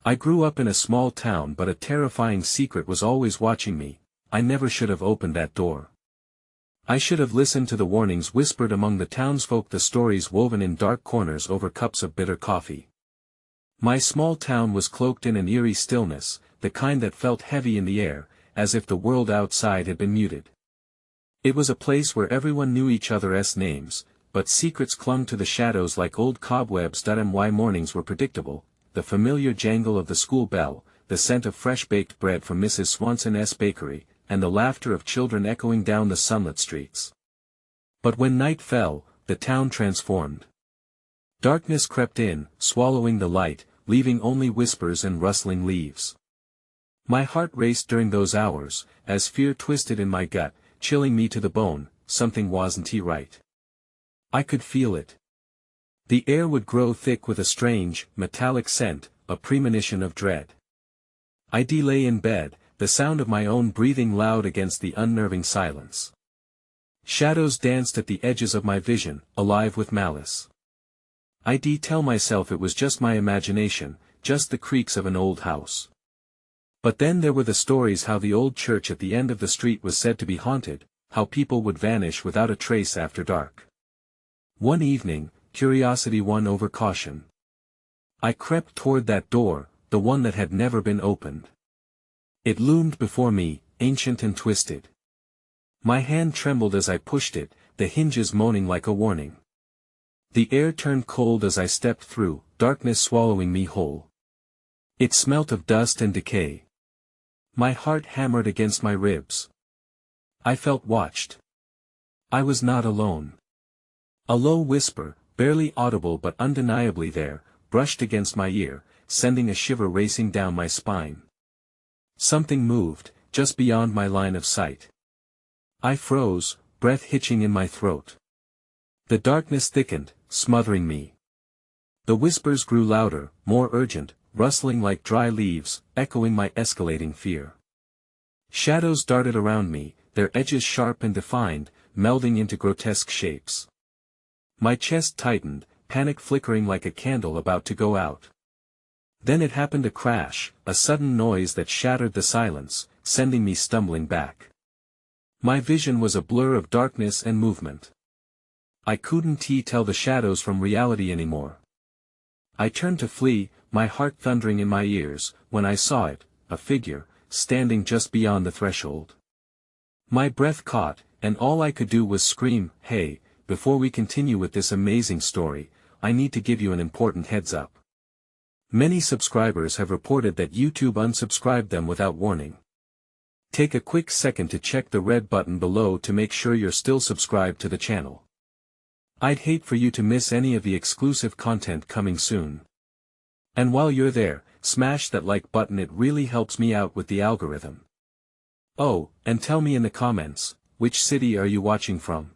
I grew up in a small town, but a terrifying secret was always watching me. I never should have opened that door. I should have listened to the warnings whispered among the townsfolk, the stories woven in dark corners over cups of bitter coffee. My small town was cloaked in an eerie stillness, the kind that felt heavy in the air, as if the world outside had been muted. It was a place where everyone knew each other's names, but secrets clung to the shadows like old cobwebs. My mornings were predictable, the familiar jangle of the school bell, the scent of fresh-baked bread from Mrs. Swanson's bakery, and the laughter of children echoing down the sunlit streets. But when night fell, the town transformed. Darkness crept in, swallowing the light, leaving only whispers and rustling leaves. My heart raced during those hours, as fear twisted in my gut, chilling me to the bone. Something wasn't right. I could feel it. The air would grow thick with a strange, metallic scent, a premonition of dread. I lay in bed, the sound of my own breathing loud against the unnerving silence. Shadows danced at the edges of my vision, alive with malice. I tell myself it was just my imagination, just the creaks of an old house. But then there were the stories how the old church at the end of the street was said to be haunted, how people would vanish without a trace after dark. One evening, curiosity won over caution. I crept toward that door, the one that had never been opened. It loomed before me, ancient and twisted. My hand trembled as I pushed it, the hinges moaning like a warning. The air turned cold as I stepped through, darkness swallowing me whole. It smelt of dust and decay. My heart hammered against my ribs. I felt watched. I was not alone. A low whisper, barely audible but undeniably there, brushed against my ear, sending a shiver racing down my spine. Something moved, just beyond my line of sight. I froze, breath hitching in my throat. The darkness thickened, smothering me. The whispers grew louder, more urgent, rustling like dry leaves, echoing my escalating fear. Shadows darted around me, their edges sharp and defined, melding into grotesque shapes. My chest tightened, panic flickering like a candle about to go out. Then it happened, a crash, a sudden noise that shattered the silence, sending me stumbling back. My vision was a blur of darkness and movement. I couldn't tell the shadows from reality anymore. I turned to flee, my heart thundering in my ears, when I saw it, a figure, standing just beyond the threshold. My breath caught, and all I could do was scream, "Hey, before we continue with this amazing story, I need to give you an important heads up." Many subscribers have reported that YouTube unsubscribed them without warning. Take a quick second to check the red button below to make sure you're still subscribed to the channel. I'd hate for you to miss any of the exclusive content coming soon. And while you're there, smash that like button, it really helps me out with the algorithm. Oh, and tell me in the comments, which city are you watching from?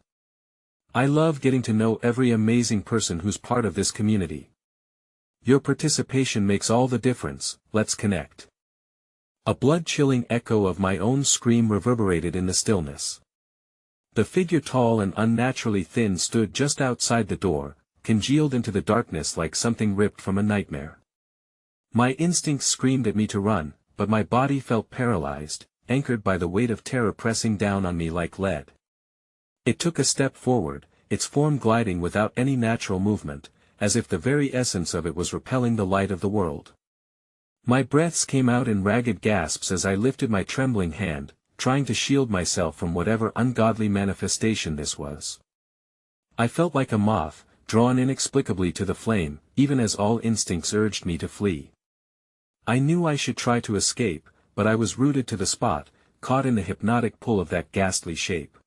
I love getting to know every amazing person who's part of this community. Your participation makes all the difference. Let's connect. A blood-chilling echo of my own scream reverberated in the stillness. The figure, tall and unnaturally thin, stood just outside the door, congealed into the darkness like something ripped from a nightmare. My instincts screamed at me to run, but my body felt paralyzed, anchored by the weight of terror pressing down on me like lead. It took a step forward, its form gliding without any natural movement, as if the very essence of it was repelling the light of the world. My breaths came out in ragged gasps as I lifted my trembling hand, trying to shield myself from whatever ungodly manifestation this was. I felt like a moth, drawn inexplicably to the flame, even as all instincts urged me to flee. I knew I should try to escape, but I was rooted to the spot, caught in the hypnotic pull of that ghastly shape.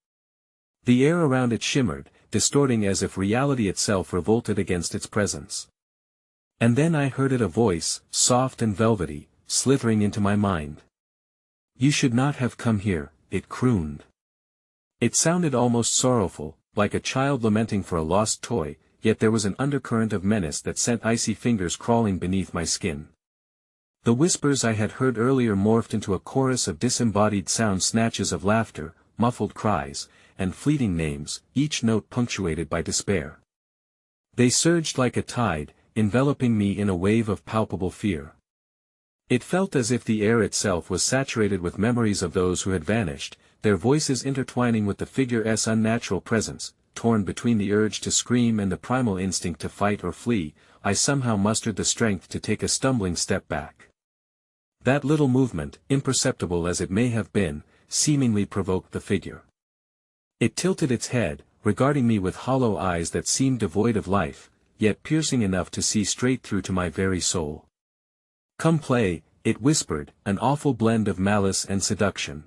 The air around it shimmered, distorting as if reality itself revolted against its presence. And then I heard it, a voice, soft and velvety, slithering into my mind. "You should not have come here," it crooned. It sounded almost sorrowful, like a child lamenting for a lost toy, yet there was an undercurrent of menace that sent icy fingers crawling beneath my skin. The whispers I had heard earlier morphed into a chorus of disembodied sound, snatches of laughter, muffled cries, and fleeting names, each note punctuated by despair. They surged like a tide, enveloping me in a wave of palpable fear. It felt as if the air itself was saturated with memories of those who had vanished, their voices intertwining with the figure's unnatural presence. Torn between the urge to scream and the primal instinct to fight or flee, I somehow mustered the strength to take a stumbling step back. That little movement, imperceptible as it may have been, seemingly provoked the figure. It tilted its head, regarding me with hollow eyes that seemed devoid of life, yet piercing enough to see straight through to my very soul. "Come play," it whispered, an awful blend of malice and seduction.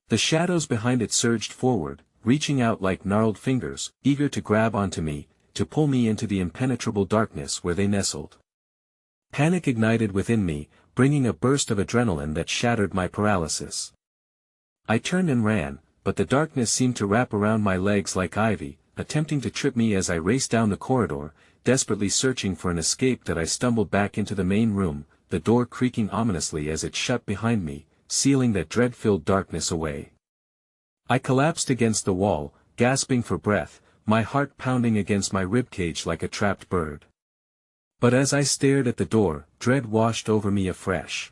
The shadows behind it surged forward, reaching out like gnarled fingers, eager to grab onto me, to pull me into the impenetrable darkness where they nestled. Panic ignited within me, bringing a burst of adrenaline that shattered my paralysis. I turned and ran, but the darkness seemed to wrap around my legs like ivy, attempting to trip me as I raced down the corridor, desperately searching for an escape. That I stumbled back into the main room, the door creaking ominously as it shut behind me, sealing that dread-filled darkness away. I collapsed against the wall, gasping for breath, my heart pounding against my ribcage like a trapped bird. But as I stared at the door, dread washed over me afresh.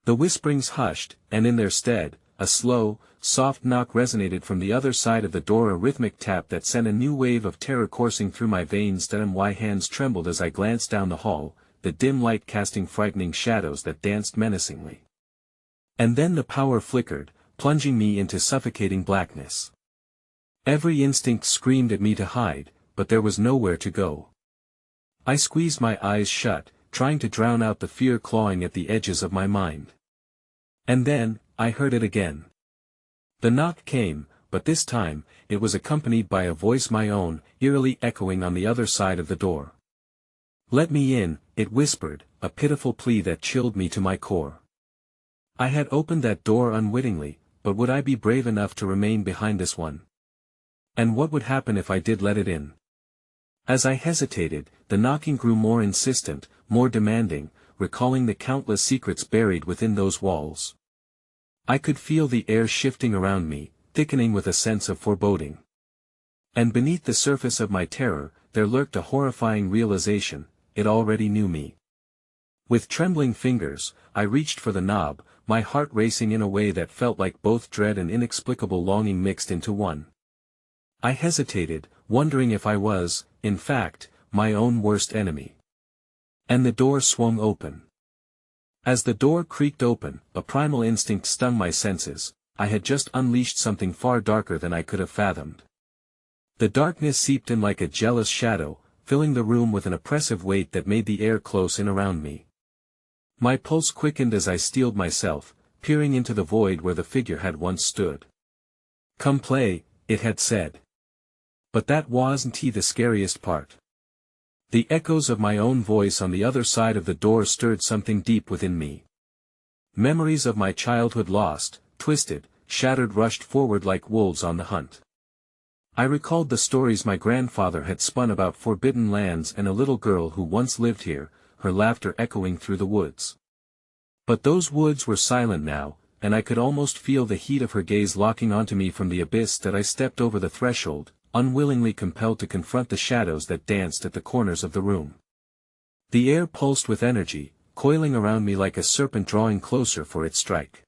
The whisperings hushed, and in their stead, a slow, soft knock resonated from the other side of the door, a rhythmic tap that sent a new wave of terror coursing through my veins. My hands trembled as I glanced down the hall, the dim light casting frightening shadows that danced menacingly. And then the power flickered, plunging me into suffocating blackness. Every instinct screamed at me to hide, but there was nowhere to go. I squeezed my eyes shut, trying to drown out the fear clawing at the edges of my mind. And then, I heard it again. The knock came, but this time, it was accompanied by a voice my own, eerily echoing on the other side of the door. "Let me in," it whispered, a pitiful plea that chilled me to my core. I had opened that door unwittingly, but would I be brave enough to remain behind this one? And what would happen if I did let it in? As I hesitated, the knocking grew more insistent, more demanding, recalling the countless secrets buried within those walls. I could feel the air shifting around me, thickening with a sense of foreboding. And beneath the surface of my terror, there lurked a horrifying realization: it already knew me. With trembling fingers, I reached for the knob, my heart racing in a way that felt like both dread and inexplicable longing mixed into one. I hesitated, wondering if I was, in fact, my own worst enemy. And the door swung open. As the door creaked open, a primal instinct stung my senses. I had just unleashed something far darker than I could have fathomed. The darkness seeped in like a jealous shadow, filling the room with an oppressive weight that made the air close in around me. My pulse quickened as I steeled myself, peering into the void where the figure had once stood. "Come play," it had said. But that wasn't the scariest part. The echoes of my own voice on the other side of the door stirred something deep within me. Memories of my childhood lost, twisted, shattered rushed forward like wolves on the hunt. I recalled the stories my grandfather had spun about forbidden lands and a little girl who once lived here, her laughter echoing through the woods. But those woods were silent now, and I could almost feel the heat of her gaze locking onto me from the abyss that I stepped over the threshold, unwillingly compelled to confront the shadows that danced at the corners of the room. The air pulsed with energy, coiling around me like a serpent drawing closer for its strike.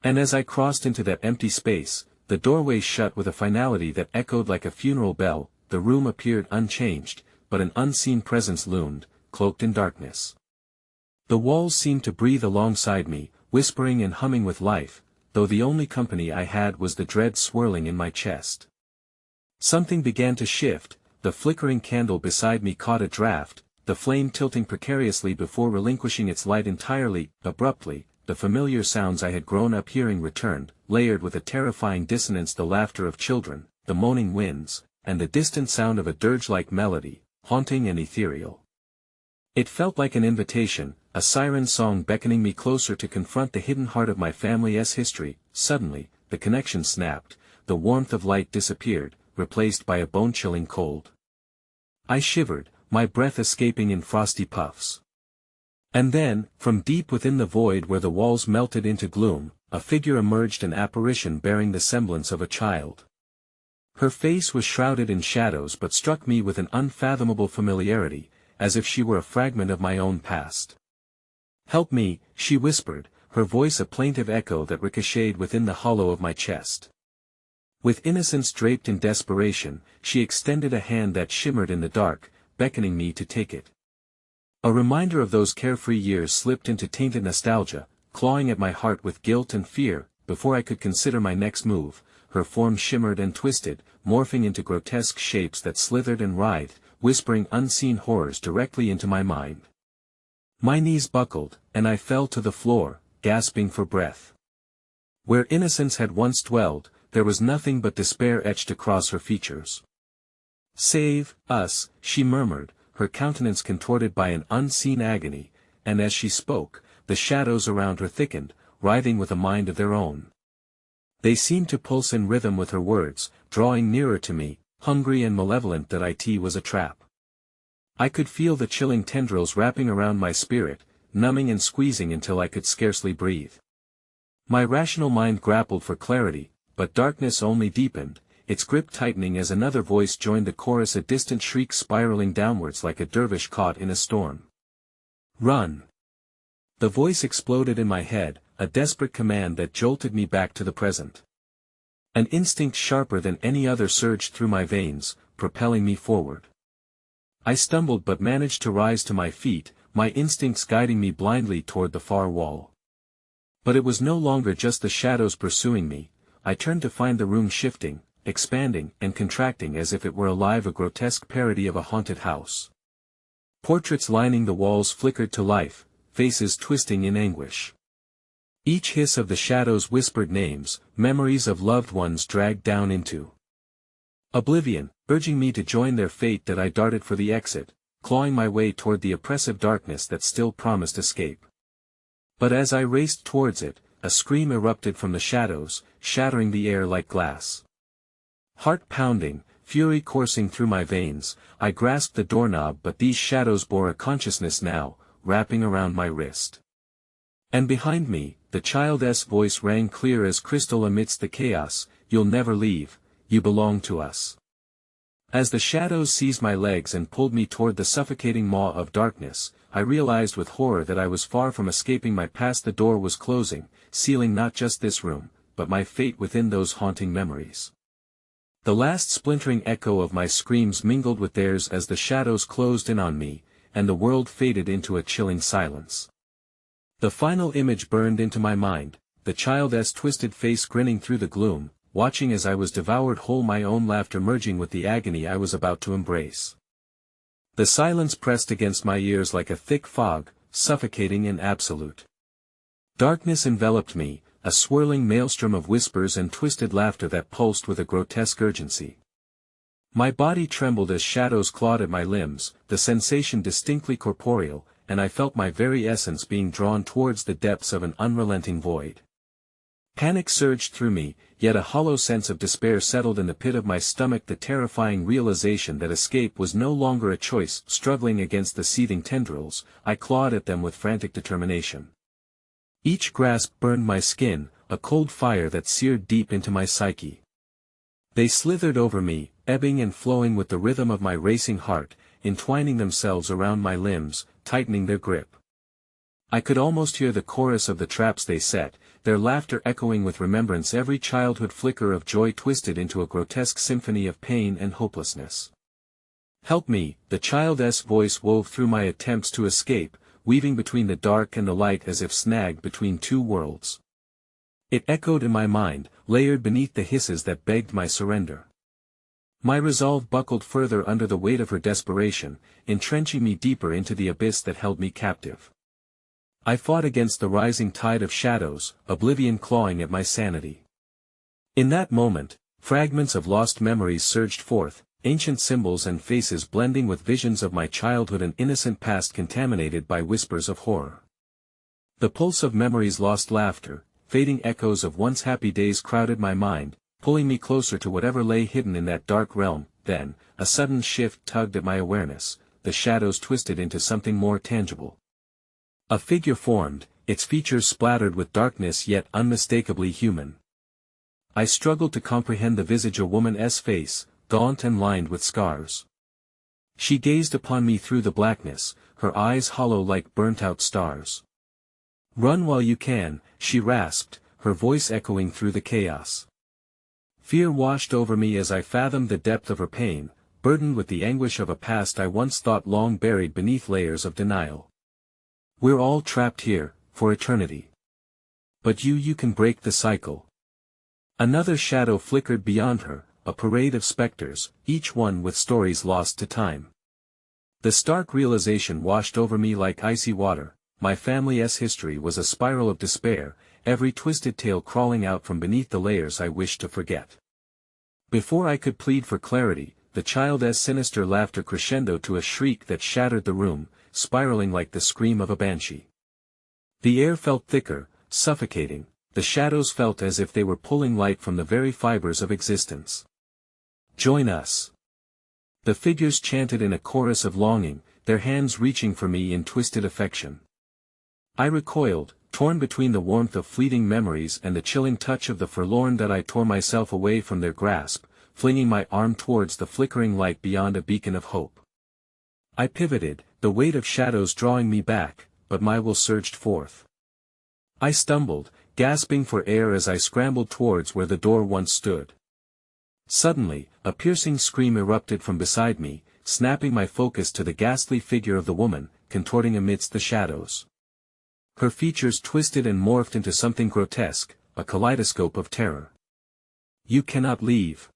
And as I crossed into that empty space, the doorway shut with a finality that echoed like a funeral bell. The room appeared unchanged, but an unseen presence loomed, cloaked in darkness. The walls seemed to breathe alongside me, whispering and humming with life, though the only company I had was the dread swirling in my chest. Something began to shift. The flickering candle beside me caught a draft, the flame tilting precariously before relinquishing its light entirely. Abruptly, the familiar sounds I had grown up hearing returned, layered with a terrifying dissonance: the laughter of children, the moaning winds, and the distant sound of a dirge-like melody, haunting and ethereal. It felt like an invitation, a siren song beckoning me closer to confront the hidden heart of my family's history. Suddenly, the connection snapped, the warmth of light disappeared, replaced by a bone-chilling cold. I shivered, my breath escaping in frosty puffs. And then, from deep within the void where the walls melted into gloom, a figure emerged, an apparition bearing the semblance of a child. Her face was shrouded in shadows but struck me with an unfathomable familiarity, as if she were a fragment of my own past. "Help me," she whispered, her voice a plaintive echo that ricocheted within the hollow of my chest. With innocence draped in desperation, she extended a hand that shimmered in the dark, beckoning me to take it. A reminder of those carefree years slipped into tainted nostalgia, clawing at my heart with guilt and fear. Before I could consider my next move, her form shimmered and twisted, morphing into grotesque shapes that slithered and writhed, whispering unseen horrors directly into my mind. My knees buckled, and I fell to the floor, gasping for breath. Where innocence had once dwelled, there was nothing but despair etched across her features. "Save us," she murmured, her countenance contorted by an unseen agony, and as she spoke, the shadows around her thickened, writhing with a mind of their own. They seemed to pulse in rhythm with her words, drawing nearer to me, hungry and malevolent that it was a trap. I could feel the chilling tendrils wrapping around my spirit, numbing and squeezing until I could scarcely breathe. My rational mind grappled for clarity, but darkness only deepened, its grip tightening as another voice joined the chorus, a distant shriek spiraling downwards like a dervish caught in a storm. "Run!" The voice exploded in my head, a desperate command that jolted me back to the present. An instinct sharper than any other surged through my veins, propelling me forward. I stumbled but managed to rise to my feet, my instincts guiding me blindly toward the far wall. But it was no longer just the shadows pursuing me. I turned to find the room shifting, expanding and contracting as if it were alive, a grotesque parody of a haunted house. Portraits lining the walls flickered to life, faces twisting in anguish. Each hiss of the shadows whispered names, memories of loved ones dragged down into oblivion, urging me to join their fate. That I darted for the exit, clawing my way toward the oppressive darkness that still promised escape. But as I raced towards it, a scream erupted from the shadows, shattering the air like glass. Heart pounding, fury coursing through my veins, I grasped the doorknob, but these shadows bore a consciousness now, wrapping around my wrist. And behind me, the child's voice rang clear as crystal amidst the chaos, "You'll never leave, you belong to us." As the shadows seized my legs and pulled me toward the suffocating maw of darkness, I realized with horror that I was far from escaping my past. The door was closing, sealing not just this room, but my fate within those haunting memories. The last splintering echo of my screams mingled with theirs as the shadows closed in on me, and the world faded into a chilling silence. The final image burned into my mind, the child's twisted face grinning through the gloom, watching as I was devoured whole, my own laughter merging with the agony I was about to embrace. The silence pressed against my ears like a thick fog, suffocating and absolute. Darkness enveloped me, a swirling maelstrom of whispers and twisted laughter that pulsed with a grotesque urgency. My body trembled as shadows clawed at my limbs, the sensation distinctly corporeal, and I felt my very essence being drawn towards the depths of an unrelenting void. Panic surged through me, yet a hollow sense of despair settled in the pit of my stomach, the terrifying realization that escape was no longer a choice. Struggling against the seething tendrils, I clawed at them with frantic determination. Each grasp burned my skin, a cold fire that seared deep into my psyche. They slithered over me, ebbing and flowing with the rhythm of my racing heart, entwining themselves around my limbs, tightening their grip. I could almost hear the chorus of the traps they set, their laughter echoing with remembrance, every childhood flicker of joy twisted into a grotesque symphony of pain and hopelessness. "Help me," the child's voice wove through my attempts to escape, weaving between the dark and the light as if snagged between two worlds. It echoed in my mind, layered beneath the hisses that begged my surrender. My resolve buckled further under the weight of her desperation, entrenching me deeper into the abyss that held me captive. I fought against the rising tide of shadows, oblivion clawing at my sanity. In that moment, fragments of lost memories surged forth, ancient symbols and faces blending with visions of my childhood, and innocent past contaminated by whispers of horror. The pulse of memories, lost laughter, fading echoes of once happy days crowded my mind, pulling me closer to whatever lay hidden in that dark realm. Then, a sudden shift tugged at my awareness, the shadows twisted into something more tangible. A figure formed, its features splattered with darkness yet unmistakably human. I struggled to comprehend the visage, a woman's face, gaunt and lined with scars. She gazed upon me through the blackness, her eyes hollow like burnt-out stars. Run while you can, she rasped, her voice echoing through the chaos. Fear washed over me as I fathomed the depth of her pain, burdened with the anguish of a past I once thought long buried beneath layers of denial. We're all trapped here, for eternity. But you can break the cycle. Another shadow flickered beyond her, a parade of specters, each one with stories lost to time. The stark realization washed over me like icy water. My family's history was a spiral of despair, every twisted tale crawling out from beneath the layers I wished to forget. Before I could plead for clarity, the child's sinister laughter crescendoed to a shriek that shattered the room, spiraling like the scream of a banshee. The air felt thicker, suffocating, the shadows felt as if they were pulling light from the very fibers of existence. Join us. The figures chanted in a chorus of longing, their hands reaching for me in twisted affection. I recoiled, torn between the warmth of fleeting memories and the chilling touch of the forlorn that I tore myself away from their grasp, flinging my arm towards the flickering light beyond a beacon of hope. I pivoted, the weight of shadows drawing me back, but my will surged forth. I stumbled, gasping for air as I scrambled towards where the door once stood. Suddenly, a piercing scream erupted from beside me, snapping my focus to the ghastly figure of the woman, contorting amidst the shadows. Her features twisted and morphed into something grotesque, a kaleidoscope of terror. You cannot leave.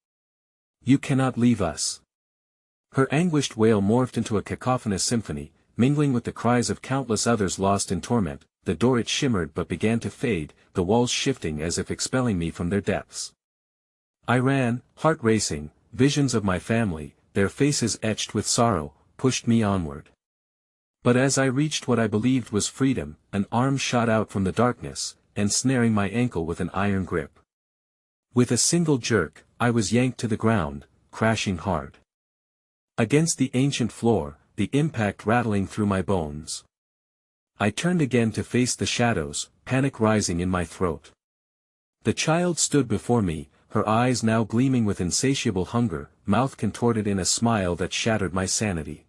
You cannot leave us. Her anguished wail morphed into a cacophonous symphony, mingling with the cries of countless others lost in torment. The door it shimmered but began to fade, the walls shifting as if expelling me from their depths. I ran, heart racing, visions of my family, their faces etched with sorrow, pushed me onward. But as I reached what I believed was freedom, an arm shot out from the darkness, ensnaring my ankle with an iron grip. With a single jerk, I was yanked to the ground, crashing hard against the ancient floor, the impact rattling through my bones. I turned again to face the shadows, panic rising in my throat. The child stood before me, her eyes now gleaming with insatiable hunger, mouth contorted in a smile that shattered my sanity.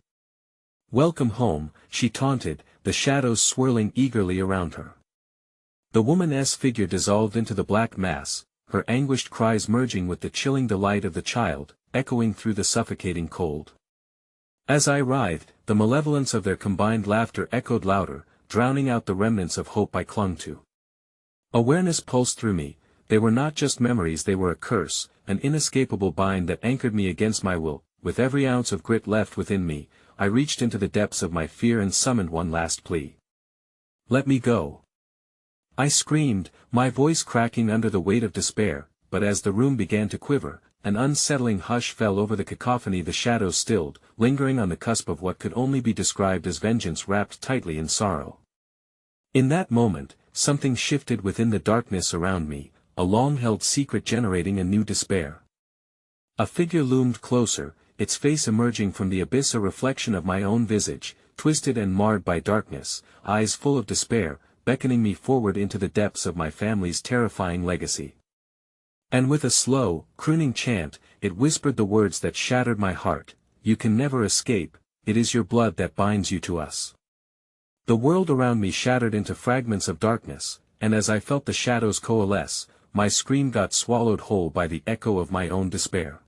Welcome home, she taunted, the shadows swirling eagerly around her. The woman's figure dissolved into the black mass, her anguished cries merging with the chilling delight of the child, echoing through the suffocating cold. As I writhed, the malevolence of their combined laughter echoed louder, drowning out the remnants of hope I clung to. Awareness pulsed through me, they were not just memories, they were a curse, an inescapable bind that anchored me against my will. With every ounce of grit left within me, I reached into the depths of my fear and summoned one last plea. Let me go. I screamed, my voice cracking under the weight of despair, but as the room began to quiver, an unsettling hush fell over the cacophony. The shadows stilled, lingering on the cusp of what could only be described as vengeance wrapped tightly in sorrow. In that moment, something shifted within the darkness around me, a long-held secret generating a new despair. A figure loomed closer, its face emerging from the abyss, a reflection of my own visage, twisted and marred by darkness, eyes full of despair, beckoning me forward into the depths of my family's terrifying legacy. And with a slow, crooning chant, it whispered the words that shattered my heart, "You can never escape, it is your blood that binds you to us." The world around me shattered into fragments of darkness, and as I felt the shadows coalesce, my scream got swallowed whole by the echo of my own despair.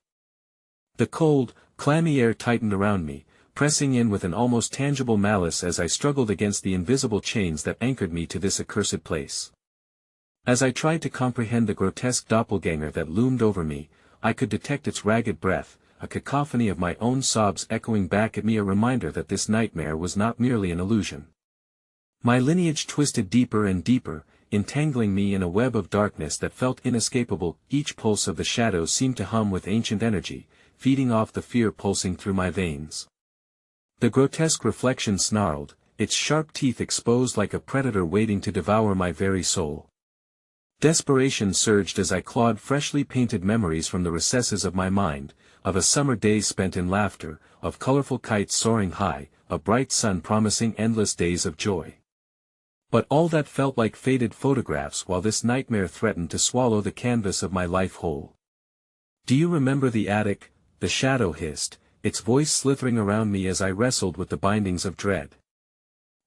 The cold, clammy air tightened around me, pressing in with an almost tangible malice as I struggled against the invisible chains that anchored me to this accursed place. As I tried to comprehend the grotesque doppelganger that loomed over me, I could detect its ragged breath, a cacophony of my own sobs echoing back at me, a reminder that this nightmare was not merely an illusion. My lineage twisted deeper and deeper, entangling me in a web of darkness that felt inescapable. Each pulse of the shadows seemed to hum with ancient energy, feeding off the fear pulsing through my veins. The grotesque reflection snarled, its sharp teeth exposed like a predator waiting to devour my very soul. Desperation surged as I clawed freshly painted memories from the recesses of my mind, of a summer day spent in laughter, of colorful kites soaring high, a bright sun promising endless days of joy. But all that felt like faded photographs while this nightmare threatened to swallow the canvas of my life whole. "Do you remember the attic?" the shadow hissed, its voice slithering around me as I wrestled with the bindings of dread.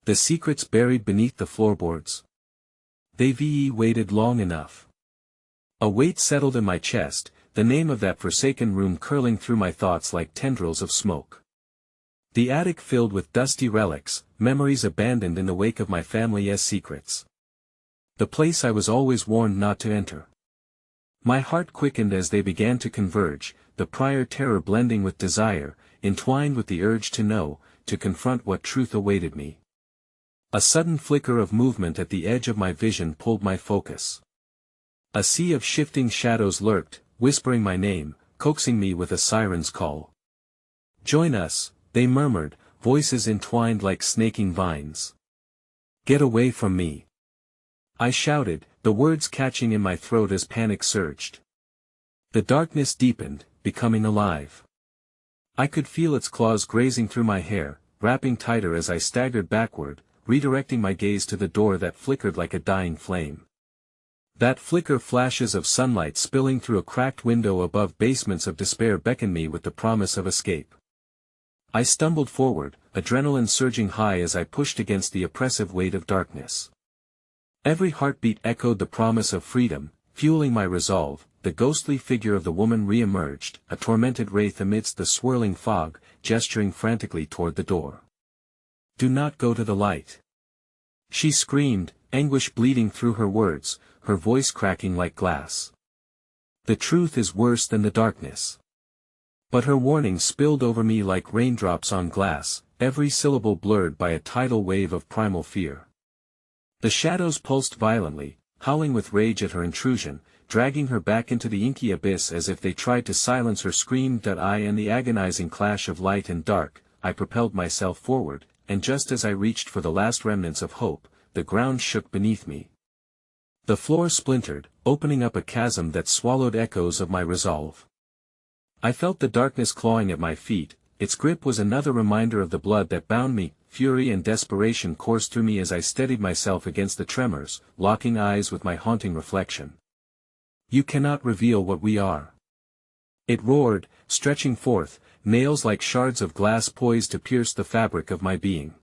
"The secrets buried beneath the floorboards? They waited long enough. A weight settled in my chest, the name of that forsaken room curling through my thoughts like tendrils of smoke. The attic filled with dusty relics, memories abandoned in the wake of my family's secrets. The place I was always warned not to enter. My heart quickened as they began to converge, the prior terror blending with desire, entwined with the urge to know, to confront what truth awaited me. A sudden flicker of movement at the edge of my vision pulled my focus. A sea of shifting shadows lurked, whispering my name, coaxing me with a siren's call. "Join us," they murmured, voices entwined like snaking vines. "Get away from me," I shouted, the words catching in my throat as panic surged. The darkness deepened, becoming alive. I could feel its claws grazing through my hair, wrapping tighter as I staggered backward, redirecting my gaze to the door that flickered like a dying flame. That flicker, flashes of sunlight spilling through a cracked window above basements of despair, beckoned me with the promise of escape. I stumbled forward, adrenaline surging high as I pushed against the oppressive weight of darkness. Every heartbeat echoed the promise of freedom, fueling my resolve. The ghostly figure of the woman re-emerged, a tormented wraith amidst the swirling fog, gesturing frantically toward the door. "Do not go to the light," she screamed, anguish bleeding through her words, her voice cracking like glass. "The truth is worse than the darkness." But her warning spilled over me like raindrops on glass, every syllable blurred by a tidal wave of primal fear. The shadows pulsed violently, howling with rage at her intrusion, dragging her back into the inky abyss as if they tried to silence her scream. In the agonizing clash of light and dark, I propelled myself forward, and just as I reached for the last remnants of hope, the ground shook beneath me. The floor splintered, opening up a chasm that swallowed echoes of my resolve. I felt the darkness clawing at my feet, its grip was another reminder of the blood that bound me. Fury and desperation coursed through me as I steadied myself against the tremors, locking eyes with my haunting reflection. "You cannot reveal what we are," it roared, stretching forth, nails like shards of glass poised to pierce the fabric of my being.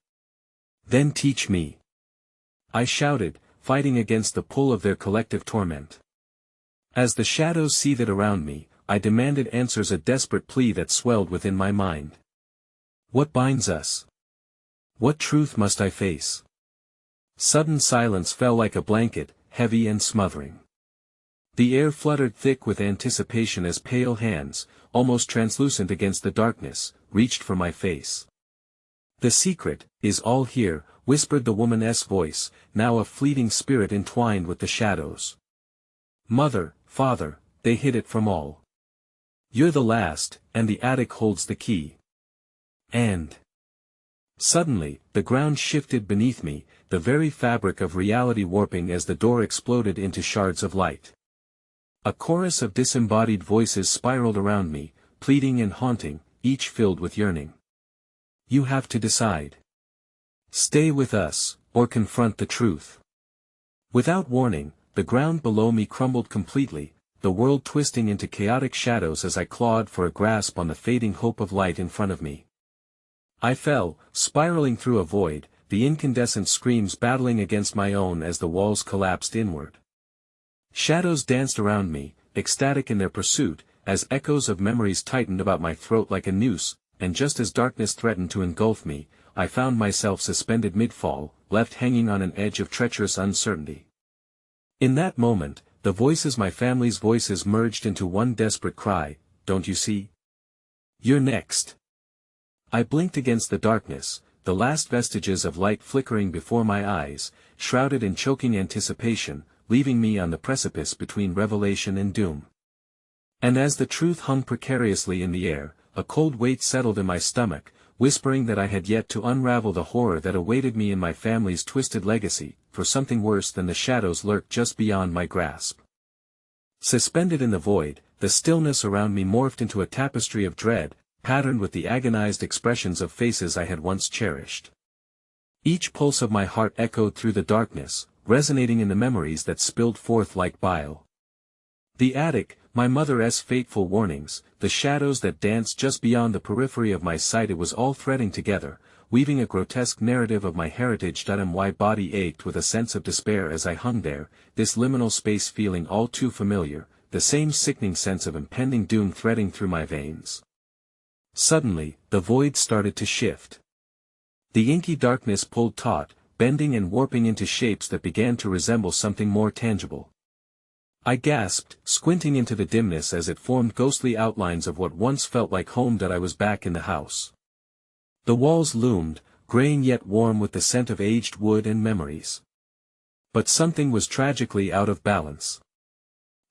"Then teach me," I shouted, fighting against the pull of their collective torment. As the shadows seethed around me, I demanded answers, a desperate plea that swelled within my mind. What binds us? What truth must I face? Sudden silence fell like a blanket, heavy and smothering. The air fluttered thick with anticipation as pale hands, almost translucent against the darkness, reached for my face. "The secret is all here," whispered the woman's voice, now a fleeting spirit entwined with the shadows. "Mother, father, they hid it from all. You're the last, and the attic holds the key." And suddenly, the ground shifted beneath me, the very fabric of reality warping as the door exploded into shards of light. A chorus of disembodied voices spiraled around me, pleading and haunting, each filled with yearning. "You have to decide. Stay with us, or confront the truth." Without warning, the ground below me crumbled completely, the world twisting into chaotic shadows as I clawed for a grasp on the fading hope of light in front of me. I fell, spiraling through a void, the incandescent screams battling against my own as the walls collapsed inward. Shadows danced around me, ecstatic in their pursuit, as echoes of memories tightened about my throat like a noose, and just as darkness threatened to engulf me, I found myself suspended mid-fall, left hanging on an edge of treacherous uncertainty. In that moment, the voices, my family's voices, merged into one desperate cry, "Don't you see? You're next." I blinked against the darkness, the last vestiges of light flickering before my eyes, shrouded in choking anticipation, leaving me on the precipice between revelation and doom. And as the truth hung precariously in the air, a cold weight settled in my stomach, whispering that I had yet to unravel the horror that awaited me in my family's twisted legacy, for something worse than the shadows lurked just beyond my grasp. Suspended in the void, the stillness around me morphed into a tapestry of dread, patterned with the agonized expressions of faces I had once cherished. Each pulse of my heart echoed through the darkness, resonating in the memories that spilled forth like bile. The attic, my mother's fateful warnings, the shadows that danced just beyond the periphery of my sight, it was all threading together, weaving a grotesque narrative of my heritage. My body ached with a sense of despair as I hung there, this liminal space feeling all too familiar, the same sickening sense of impending doom threading through my veins. Suddenly, the void started to shift. The inky darkness pulled taut, bending and warping into shapes that began to resemble something more tangible. I gasped, squinting into the dimness as it formed ghostly outlines of what once felt like home. I was back in the house. The walls loomed, graying yet warm with the scent of aged wood and memories. But something was tragically out of balance.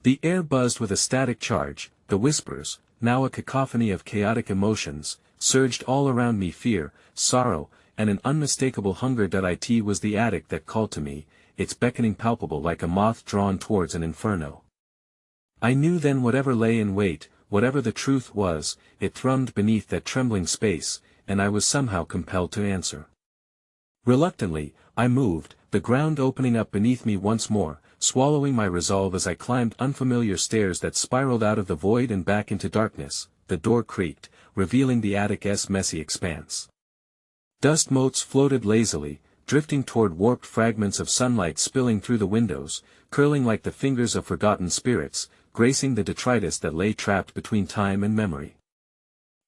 The air buzzed with a static charge, the whispers, now a cacophony of chaotic emotions, surged all around me: fear, sorrow, and an unmistakable hunger. It was the attic that called to me, its beckoning palpable like a moth drawn towards an inferno. I knew then whatever lay in wait, whatever the truth was, it thrummed beneath that trembling space, and I was somehow compelled to answer. Reluctantly, I moved, the ground opening up beneath me once more, swallowing my resolve as I climbed unfamiliar stairs that spiraled out of the void and back into darkness. The door creaked, revealing the attic's messy expanse. Dust motes floated lazily, drifting toward warped fragments of sunlight spilling through the windows, curling like the fingers of forgotten spirits, gracing the detritus that lay trapped between time and memory.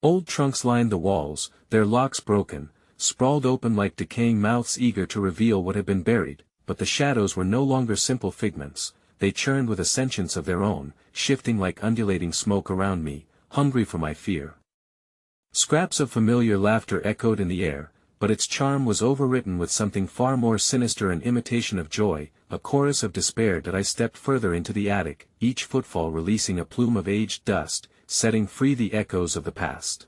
Old trunks lined the walls, their locks broken, sprawled open like decaying mouths eager to reveal what had been buried, but the shadows were no longer simple figments, they churned with a sentience of their own, shifting like undulating smoke around me, hungry for my fear. Scraps of familiar laughter echoed in the air, but its charm was overwritten with something far more sinister, an imitation of joy, a chorus of despair. I stepped further into the attic, each footfall releasing a plume of aged dust, setting free the echoes of the past.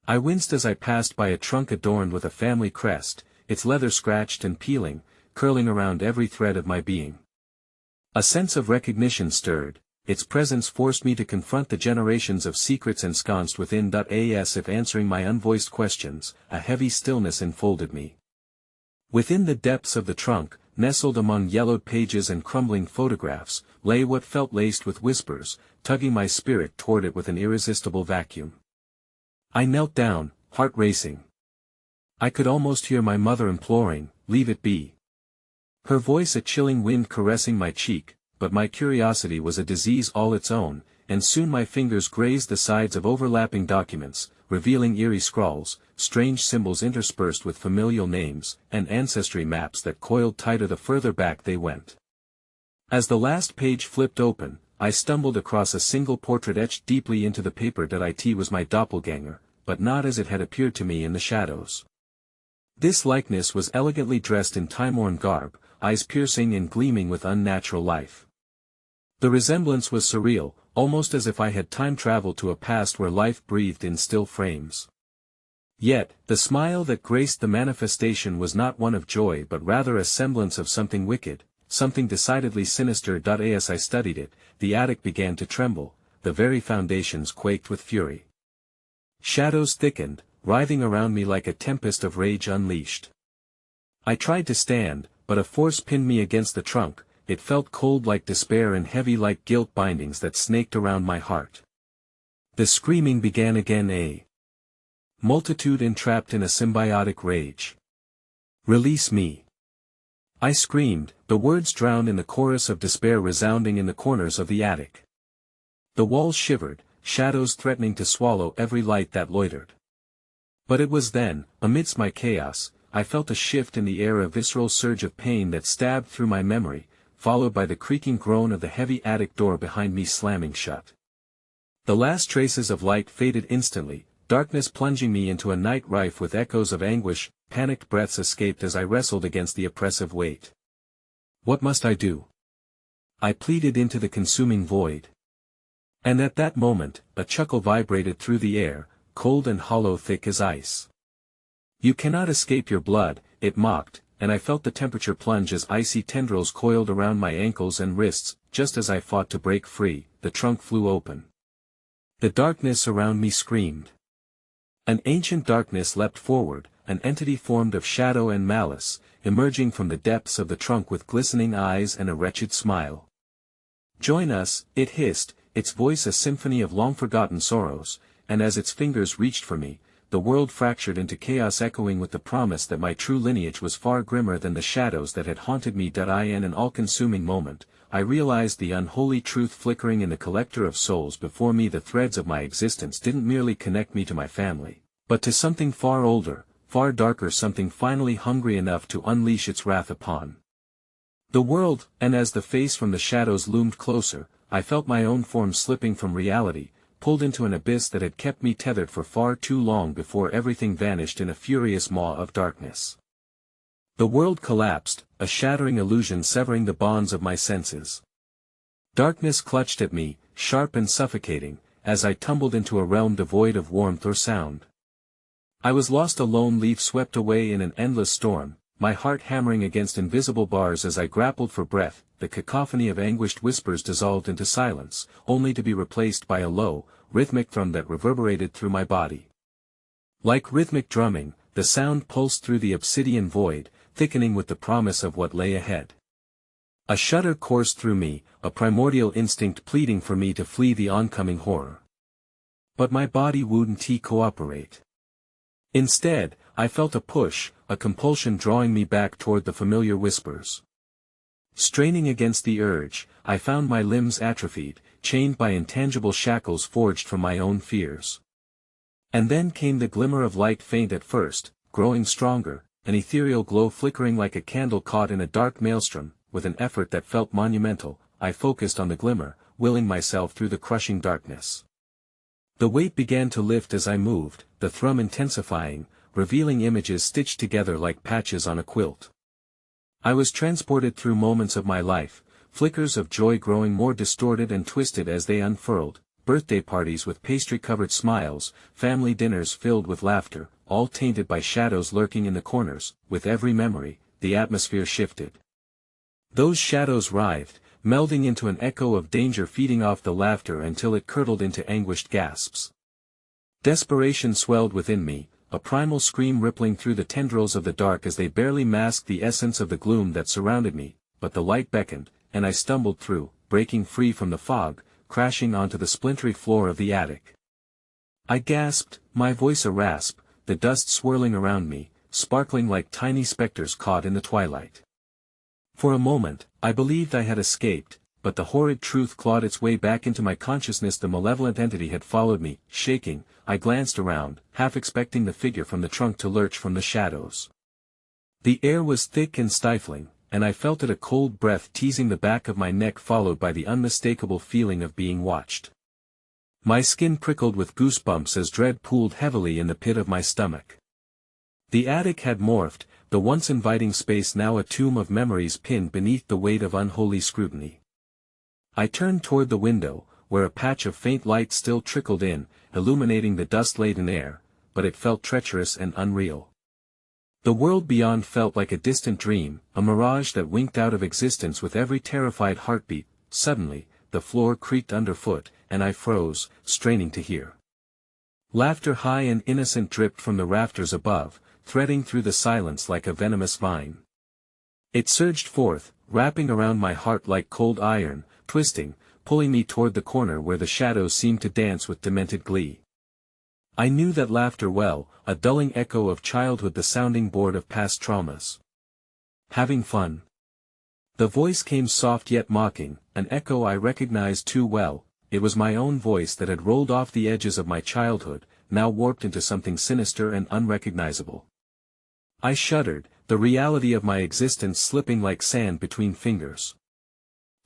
I winced as I passed by a trunk adorned with a family crest, its leather scratched and peeling, curling around every thread of my being. A sense of recognition stirred, its presence forced me to confront the generations of secrets ensconced within. As if answering my unvoiced questions, a heavy stillness enfolded me. Within the depths of the trunk, nestled among yellowed pages and crumbling photographs, lay what felt laced with whispers, tugging my spirit toward it with an irresistible vacuum. I knelt down, heart racing. I could almost hear my mother imploring, "Leave it be." Her voice a chilling wind caressing my cheek, but my curiosity was a disease all its own, and soon my fingers grazed the sides of overlapping documents, revealing eerie scrawls, strange symbols interspersed with familial names, and ancestry maps that coiled tighter the further back they went. As the last page flipped open, I stumbled across a single portrait etched deeply into the paper. It was my doppelganger, but not as it had appeared to me in the shadows. This likeness was elegantly dressed in time-worn garb, eyes piercing and gleaming with unnatural life. The resemblance was surreal, almost as if I had time-traveled to a past where life breathed in still frames. Yet, the smile that graced the manifestation was not one of joy but rather a semblance of something wicked, something decidedly sinister. As I studied it, the attic began to tremble, the very foundations quaked with fury. Shadows thickened, writhing around me like a tempest of rage unleashed. I tried to stand, but a force pinned me against the trunk. It felt cold like despair and heavy like guilt bindings that snaked around my heart. The screaming began again, a multitude entrapped in a symbiotic rage. "Release me!" I screamed, the words drowned in the chorus of despair resounding in the corners of the attic. The walls shivered, shadows threatening to swallow every light that loitered. But it was then, amidst my chaos, I felt a shift in the air, a visceral surge of pain that stabbed through my memory, followed by the creaking groan of the heavy attic door behind me slamming shut. The last traces of light faded instantly, darkness plunging me into a night rife with echoes of anguish. Panicked breaths escaped as I wrestled against the oppressive weight. What must I do? I pleaded into the consuming void. And at that moment, a chuckle vibrated through the air, cold and hollow, thick as ice. "You cannot escape your blood," it mocked, and I felt the temperature plunge as icy tendrils coiled around my ankles and wrists. Just as I fought to break free, the trunk flew open. The darkness around me screamed. An ancient darkness leapt forward, an entity formed of shadow and malice, emerging from the depths of the trunk with glistening eyes and a wretched smile. "Join us," it hissed, its voice a symphony of long-forgotten sorrows, and as its fingers reached for me, the world fractured into chaos, echoing with the promise that my true lineage was far grimmer than the shadows that had haunted me. In an all-consuming moment, I realized the unholy truth flickering in the collector of souls before me. The threads of my existence didn't merely connect me to my family, but to something far older, far darker, something finally hungry enough to unleash its wrath upon the world. And as the face from the shadows loomed closer, I felt my own form slipping from reality, pulled into an abyss that had kept me tethered for far too long before everything vanished in a furious maw of darkness. The world collapsed, a shattering illusion severing the bonds of my senses. Darkness clutched at me, sharp and suffocating, as I tumbled into a realm devoid of warmth or sound. I was lost, a lone leaf swept away in an endless storm, my heart hammering against invisible bars as I grappled for breath. The cacophony of anguished whispers dissolved into silence, only to be replaced by a low, rhythmic thrum that reverberated through my body. Like rhythmic drumming, the sound pulsed through the obsidian void, thickening with the promise of what lay ahead. A shudder coursed through me, a primordial instinct pleading for me to flee the oncoming horror. But my body wouldn't cooperate. Instead, I felt a push, a compulsion drawing me back toward the familiar whispers. Straining against the urge, I found my limbs atrophied, chained by intangible shackles forged from my own fears. And then came the glimmer of light, faint at first, growing stronger, an ethereal glow flickering like a candle caught in a dark maelstrom. With an effort that felt monumental, I focused on the glimmer, willing myself through the crushing darkness. The weight began to lift as I moved, the thrum intensifying, revealing images stitched together like patches on a quilt. I was transported through moments of my life, flickers of joy growing more distorted and twisted as they unfurled, birthday parties with pastry-covered smiles, family dinners filled with laughter, all tainted by shadows lurking in the corners. With every memory, the atmosphere shifted. Those shadows writhed, melding into an echo of danger, feeding off the laughter until it curdled into anguished gasps. Desperation swelled within me, a primal scream rippling through the tendrils of the dark as they barely masked the essence of the gloom that surrounded me. But the light beckoned, and I stumbled through, breaking free from the fog, crashing onto the splintery floor of the attic. I gasped, my voice a rasp, the dust swirling around me, sparkling like tiny specters caught in the twilight. For a moment, I believed I had escaped, but the horrid truth clawed its way back into my consciousness. The malevolent entity had followed me. Shaking, I glanced around, half expecting the figure from the trunk to lurch from the shadows. The air was thick and stifling, and I felt it, a cold breath teasing the back of my neck, followed by the unmistakable feeling of being watched. My skin prickled with goosebumps as dread pooled heavily in the pit of my stomach. The attic had morphed, the once inviting space now a tomb of memories pinned beneath the weight of unholy scrutiny. I turned toward the window, where a patch of faint light still trickled in, illuminating the dust-laden air, but it felt treacherous and unreal. The world beyond felt like a distant dream, a mirage that winked out of existence with every terrified heartbeat. Suddenly, the floor creaked underfoot, and I froze, straining to hear. Laughter high and innocent dripped from the rafters above, threading through the silence like a venomous vine. It surged forth, wrapping around my heart like cold iron, twisting, pulling me toward the corner where the shadows seemed to dance with demented glee. I knew that laughter well, a dulling echo of childhood, the sounding board of past traumas. Having fun. The voice came soft yet mocking, an echo I recognized too well. It was my own voice that had rolled off the edges of my childhood, now warped into something sinister and unrecognizable. I shuddered, the reality of my existence slipping like sand between fingers.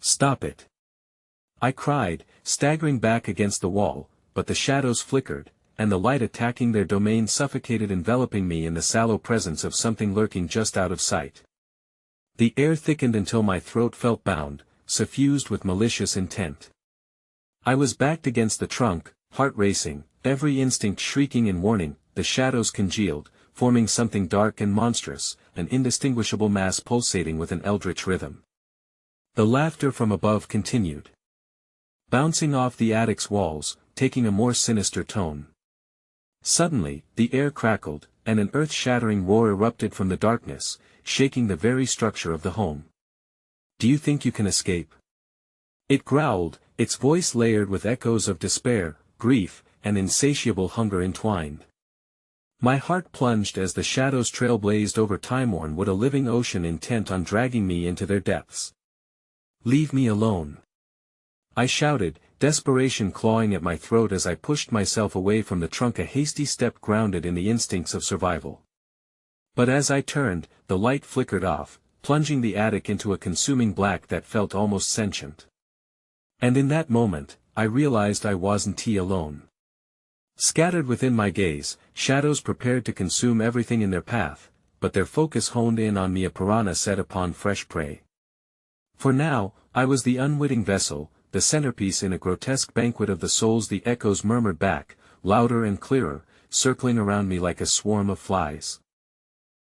"Stop it!" I cried, staggering back against the wall, but the shadows flickered, and the light attacking their domain suffocated, enveloping me in the sallow presence of something lurking just out of sight. The air thickened until my throat felt bound, suffused with malicious intent. I was backed against the trunk, heart racing, every instinct shrieking in warning. The shadows congealed, forming something dark and monstrous, an indistinguishable mass pulsating with an eldritch rhythm. The laughter from above continued, bouncing off the attic's walls, taking a more sinister tone. Suddenly, the air crackled, and an earth-shattering roar erupted from the darkness, shaking the very structure of the home. "Do you think you can escape?" It growled, its voice layered with echoes of despair, grief, and insatiable hunger entwined. My heart plunged as the shadows trailblazed over Timorn would a living ocean intent on dragging me into their depths. Leave me alone. I shouted, desperation clawing at my throat as I pushed myself away from the trunk, a hasty step grounded in the instincts of survival. But as I turned, the light flickered off, plunging the attic into a consuming black that felt almost sentient. And in that moment, I realized I wasn't alone. Scattered within my gaze, shadows prepared to consume everything in their path, but their focus honed in on me, a piranha set upon fresh prey. For now, I was the unwitting vessel, the centerpiece in a grotesque banquet of the souls. The echoes murmured back, louder and clearer, circling around me like a swarm of flies.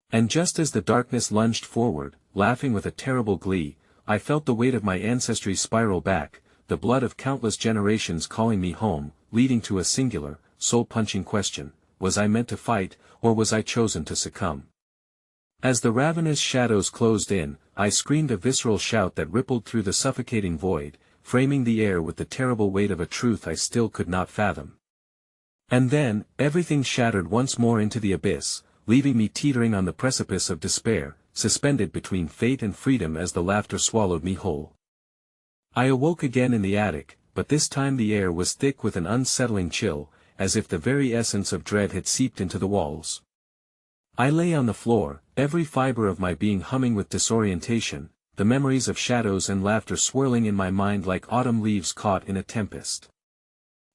And just as the darkness lunged forward, laughing with a terrible glee, I felt the weight of my ancestry spiral back, the blood of countless generations calling me home, leading to a singular, soul-punching question: was I meant to fight, or was I chosen to succumb? As the ravenous shadows closed in, I screamed a visceral shout that rippled through the suffocating void, framing the air with the terrible weight of a truth I still could not fathom. And then, everything shattered once more into the abyss, leaving me teetering on the precipice of despair, suspended between fate and freedom as the laughter swallowed me whole. I awoke again in the attic, but this time the air was thick with an unsettling chill, as if the very essence of dread had seeped into the walls. I lay on the floor, every fiber of my being humming with disorientation, the memories of shadows and laughter swirling in my mind like autumn leaves caught in a tempest.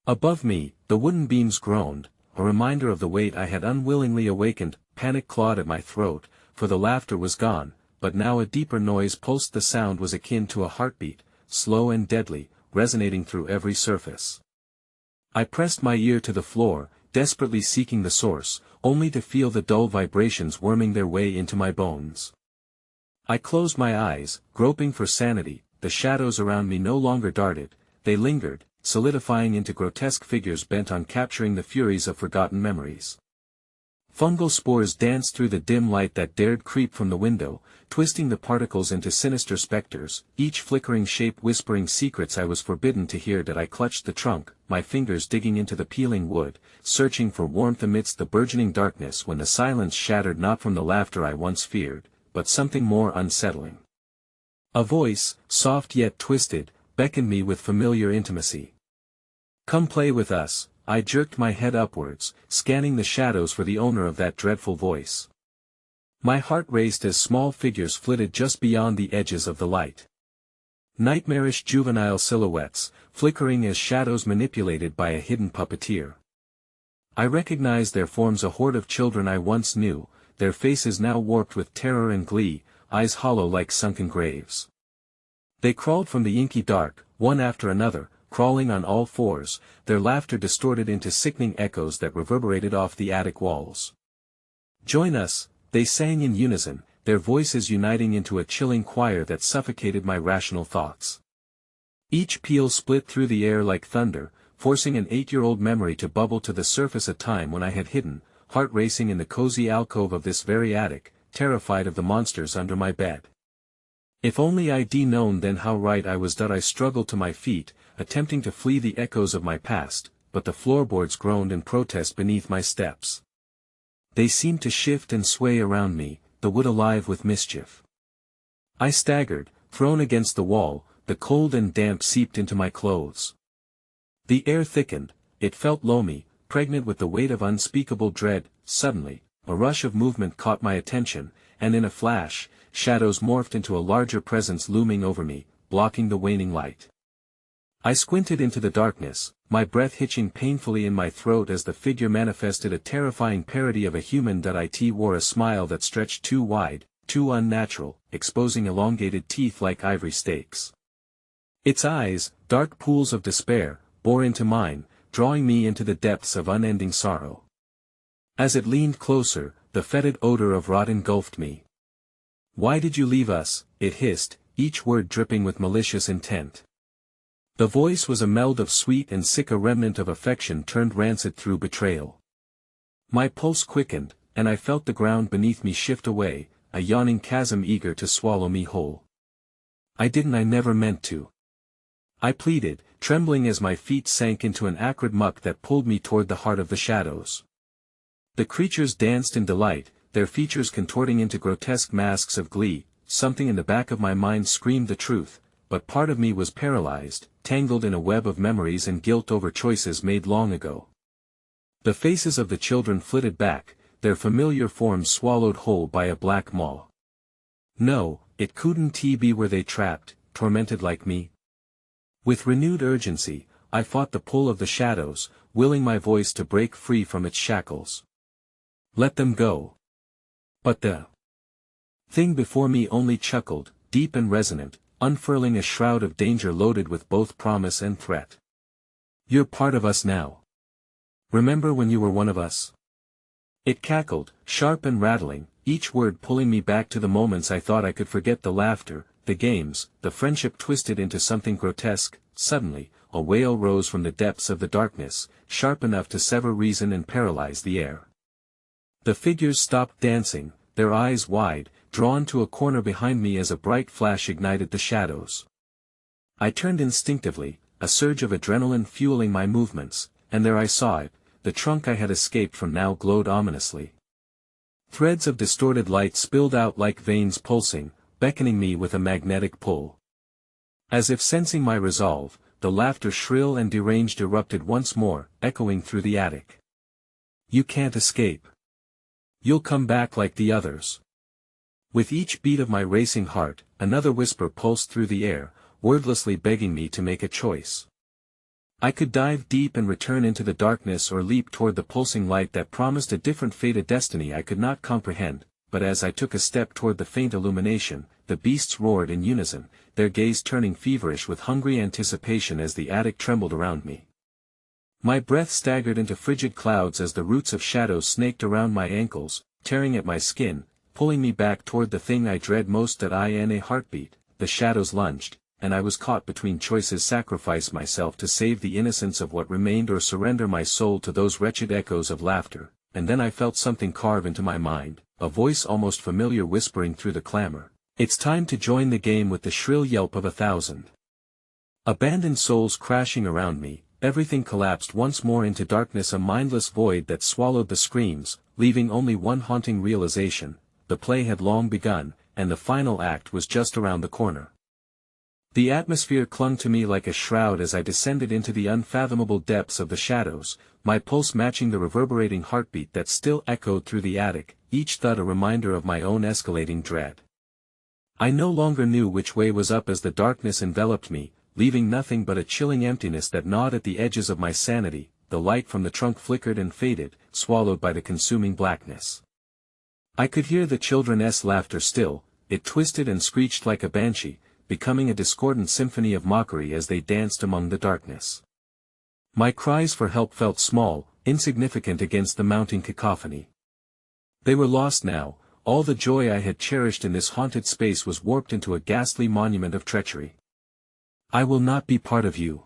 Above me, the wooden beams groaned, a reminder of the weight I had unwillingly awakened. Panic clawed at my throat, for the laughter was gone, but now a deeper noise pulsed. The sound was akin to a heartbeat, slow and deadly, resonating through every surface. I pressed my ear to the floor, desperately seeking the source, only to feel the dull vibrations worming their way into my bones. I closed my eyes, groping for sanity. The shadows around me no longer darted, they lingered, solidifying into grotesque figures bent on capturing the furies of forgotten memories. Fungal spores danced through the dim light that dared creep from the window, twisting the particles into sinister specters, each flickering shape whispering secrets I was forbidden to hear. I clutched the trunk, my fingers digging into the peeling wood, searching for warmth amidst the burgeoning darkness, when the silence shattered not from the laughter I once feared, but something more unsettling. A voice, soft yet twisted, beckoned me with familiar intimacy. "Come play with us." I jerked my head upwards, scanning the shadows for the owner of that dreadful voice. My heart raced as small figures flitted just beyond the edges of the light. Nightmarish juvenile silhouettes, flickering as shadows manipulated by a hidden puppeteer. I recognized their forms, a horde of children I once knew, their faces now warped with terror and glee, eyes hollow like sunken graves. They crawled from the inky dark, one after another, crawling on all fours, their laughter distorted into sickening echoes that reverberated off the attic walls. "Join us," they sang in unison, their voices uniting into a chilling choir that suffocated my rational thoughts. Each peal split through the air like thunder, forcing an 8-year-old memory to bubble to the surface, a time when I had hidden, heart racing in the cozy alcove of this very attic, terrified of the monsters under my bed. If only I'd known then how right I was. I struggled to my feet, attempting to flee the echoes of my past, but the floorboards groaned in protest beneath my steps. They seemed to shift and sway around me, the wood alive with mischief. I staggered, thrown against the wall, the cold and damp seeped into my clothes. The air thickened, it felt loamy, pregnant with the weight of unspeakable dread. Suddenly, a rush of movement caught my attention, and in a flash, shadows morphed into a larger presence looming over me, blocking the waning light. I squinted into the darkness, my breath hitching painfully in my throat as the figure manifested a terrifying parody of a human. It wore a smile that stretched too wide, too unnatural, exposing elongated teeth like ivory stakes. Its eyes, dark pools of despair, bore into mine, drawing me into the depths of unending sorrow. As it leaned closer, the fetid odor of rot engulfed me. "Why did you leave us?" it hissed, each word dripping with malicious intent. The voice was a meld of sweet and sick, a remnant of affection turned rancid through betrayal. My pulse quickened, and I felt the ground beneath me shift away, a yawning chasm eager to swallow me whole. I never meant to," I pleaded, trembling as my feet sank into an acrid muck that pulled me toward the heart of the shadows. The creatures danced in delight, their features contorting into grotesque masks of glee. Something in the back of my mind screamed the truth, but part of me was paralyzed, tangled in a web of memories and guilt over choices made long ago. The faces of the children flitted back, their familiar forms swallowed whole by a black maw. No, it couldn't be were they trapped, tormented like me. With renewed urgency, I fought the pull of the shadows, willing my voice to break free from its shackles. Let them go. But the thing before me only chuckled, deep and resonant, unfurling a shroud of danger loaded with both promise and threat. You're part of us now. Remember when you were one of us? It cackled, sharp and rattling, each word pulling me back to the moments I thought I could forget, the laughter, the games, the friendship twisted into something grotesque. Suddenly, a wail rose from the depths of the darkness, sharp enough to sever reason and paralyze the air. The figures stopped dancing, their eyes wide, drawn to a corner behind me as a bright flash ignited the shadows. I turned instinctively, a surge of adrenaline fueling my movements, and there I saw it, the trunk I had escaped from now glowed ominously. Threads of distorted light spilled out like veins pulsing, beckoning me with a magnetic pull. As if sensing my resolve, the laughter shrill and deranged erupted once more, echoing through the attic. You can't escape. You'll come back like the others. With each beat of my racing heart, another whisper pulsed through the air, wordlessly begging me to make a choice. I could dive deep and return into the darkness, or leap toward the pulsing light that promised a different fate, a destiny I could not comprehend. But as I took a step toward the faint illumination, the beasts roared in unison, their gaze turning feverish with hungry anticipation as the attic trembled around me. My breath staggered into frigid clouds as the roots of shadows snaked around my ankles, tearing at my skin, pulling me back toward the thing I dread most. That in a heartbeat, the shadows lunged, and I was caught between choices: sacrifice myself to save the innocence of what remained, or surrender my soul to those wretched echoes of laughter. And then I felt something carve into my mind, a voice almost familiar whispering through the clamor. It's time to join the game. With the shrill yelp of 1,000 abandoned souls crashing around me, everything collapsed once more into darkness, a mindless void that swallowed the screams, leaving only one haunting realization: the play had long begun, and the final act was just around the corner. The atmosphere clung to me like a shroud as I descended into the unfathomable depths of the shadows, my pulse matching the reverberating heartbeat that still echoed through the attic, each thud a reminder of my own escalating dread. I no longer knew which way was up as the darkness enveloped me, leaving nothing but a chilling emptiness that gnawed at the edges of my sanity. The light from the trunk flickered and faded, swallowed by the consuming blackness. I could hear the children's laughter still, it twisted and screeched like a banshee, becoming a discordant symphony of mockery as they danced among the darkness. My cries for help felt small, insignificant against the mounting cacophony. They were lost now. All the joy I had cherished in this haunted space was warped into a ghastly monument of treachery. I will not be part of you.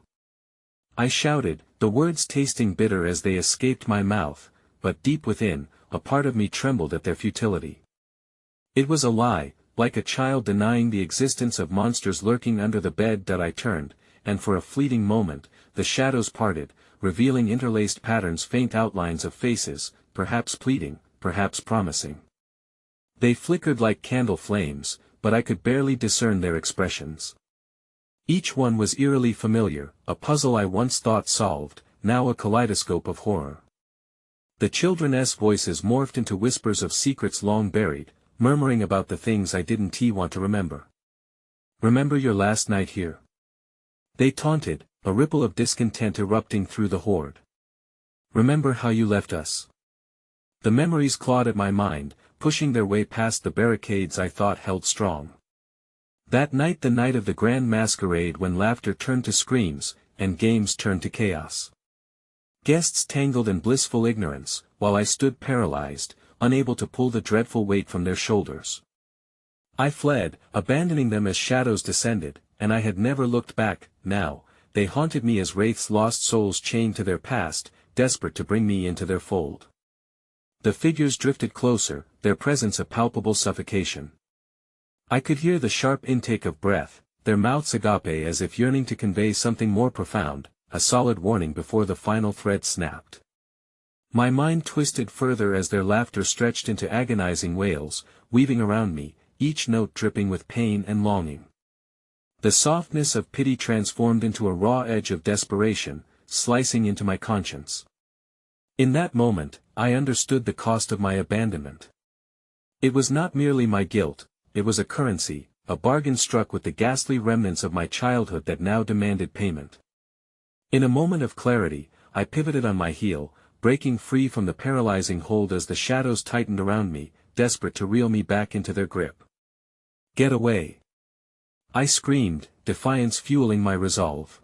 I shouted, the words tasting bitter as they escaped my mouth, but deep within, a part of me trembled at their futility. It was a lie, like a child denying the existence of monsters lurking under the bed. That I turned, and for a fleeting moment, the shadows parted, revealing interlaced patterns, faint outlines of faces, perhaps pleading, perhaps promising. They flickered like candle flames, but I could barely discern their expressions. Each one was eerily familiar, a puzzle I once thought solved, now a kaleidoscope of horror. The children's voices morphed into whispers of secrets long buried, murmuring about the things I didn't want to remember. Remember your last night here? They taunted, a ripple of discontent erupting through the horde. Remember how you left us? The memories clawed at my mind, pushing their way past the barricades I thought held strong. That night, the night of the grand masquerade, when laughter turned to screams, and games turned to chaos. Guests tangled in blissful ignorance, while I stood paralyzed, unable to pull the dreadful weight from their shoulders. I fled, abandoning them as shadows descended, and I had never looked back. Now, they haunted me as wraiths, lost souls chained to their past, desperate to bring me into their fold. The figures drifted closer, their presence a palpable suffocation. I could hear the sharp intake of breath, their mouths agape as if yearning to convey something more profound, a solid warning before the final thread snapped. My mind twisted further as their laughter stretched into agonizing wails, weaving around me, each note dripping with pain and longing. The softness of pity transformed into a raw edge of desperation, slicing into my conscience. In that moment, I understood the cost of my abandonment. It was not merely my guilt, it was a currency, a bargain struck with the ghastly remnants of my childhood that now demanded payment. In a moment of clarity, I pivoted on my heel, breaking free from the paralyzing hold as the shadows tightened around me, desperate to reel me back into their grip. "Get away!" I screamed, defiance fueling my resolve.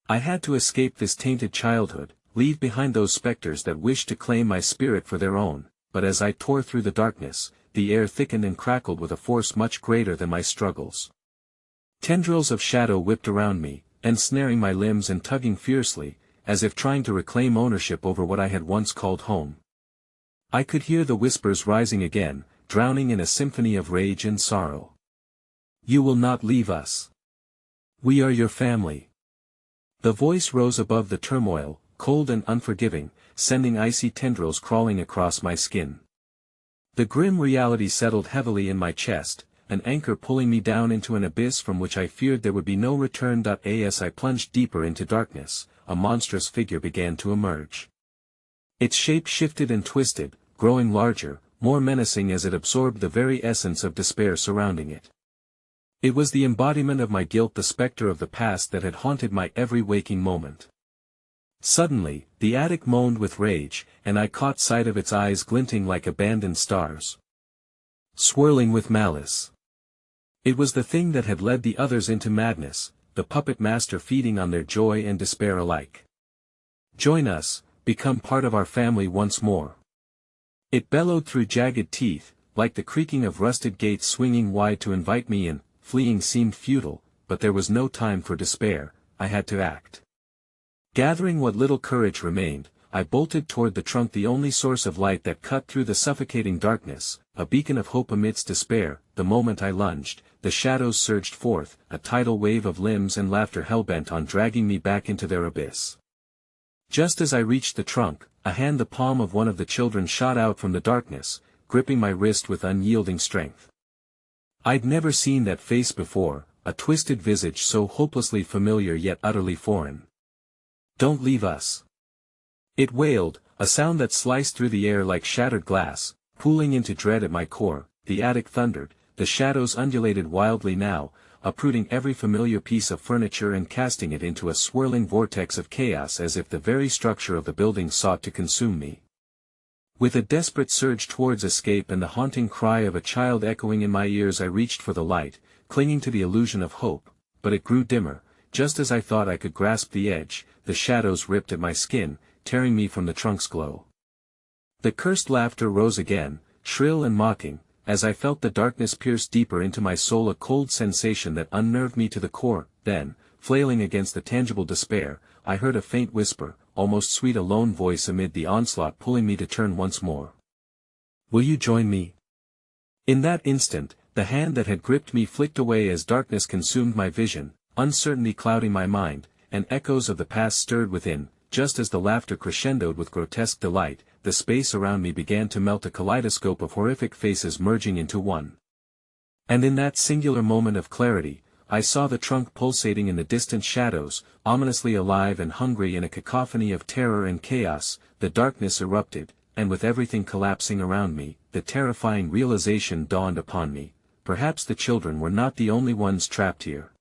I had to escape this tainted childhood, leave behind those specters that wished to claim my spirit for their own, but as I tore through the darkness, the air thickened and crackled with a force much greater than my struggles. Tendrils of shadow whipped around me, ensnaring my limbs and tugging fiercely, as if trying to reclaim ownership over what I had once called home. I could hear the whispers rising again, drowning in a symphony of rage and sorrow. "You will not leave us. We are your family." The voice rose above the turmoil, cold and unforgiving, sending icy tendrils crawling across my skin. The grim reality settled heavily in my chest, an anchor pulling me down into an abyss from which I feared there would be no return. As I plunged deeper into darkness, a monstrous figure began to emerge. Its shape shifted and twisted, growing larger, more menacing as it absorbed the very essence of despair surrounding it. It was the embodiment of my guilt, the specter of the past that had haunted my every waking moment. Suddenly, the attic moaned with rage, and I caught sight of its eyes glinting like abandoned stars, swirling with malice. It was the thing that had led the others into madness, the puppet master feeding on their joy and despair alike. "Join us, become part of our family once more." It bellowed through jagged teeth, like the creaking of rusted gates swinging wide to invite me in. Fleeing seemed futile, but there was no time for despair, I had to act. Gathering what little courage remained, I bolted toward the trunk, the only source of light that cut through the suffocating darkness, a beacon of hope amidst despair. The moment I lunged, the shadows surged forth, a tidal wave of limbs and laughter hell-bent on dragging me back into their abyss. Just as I reached the trunk, a hand, the palm of one of the children, shot out from the darkness, gripping my wrist with unyielding strength. I'd never seen that face before, a twisted visage so hopelessly familiar yet utterly foreign. "Don't leave us!" It wailed, a sound that sliced through the air like shattered glass, pooling into dread at my core. The attic thundered, the shadows undulated wildly now, uprooting every familiar piece of furniture and casting it into a swirling vortex of chaos, as if the very structure of the building sought to consume me. With a desperate surge towards escape and the haunting cry of a child echoing in my ears, I reached for the light, clinging to the illusion of hope, but it grew dimmer. Just as I thought I could grasp the edge, the shadows ripped at my skin, tearing me from the trunk's glow. The cursed laughter rose again, shrill and mocking, as I felt the darkness pierce deeper into my soul, a cold sensation that unnerved me to the core. Then, flailing against the tangible despair, I heard a faint whisper, almost sweet, a lone voice amid the onslaught, pulling me to turn once more. "Will you join me?" In that instant, the hand that had gripped me flicked away as darkness consumed my vision, uncertainty clouding my mind, and echoes of the past stirred within. Just as the laughter crescendoed with grotesque delight, the space around me began to melt, a kaleidoscope of horrific faces merging into one. And in that singular moment of clarity, I saw the trunk pulsating in the distant shadows, ominously alive and hungry in a cacophony of terror and chaos. The darkness erupted, and with everything collapsing around me, the terrifying realization dawned upon me: perhaps the children were not the only ones trapped here.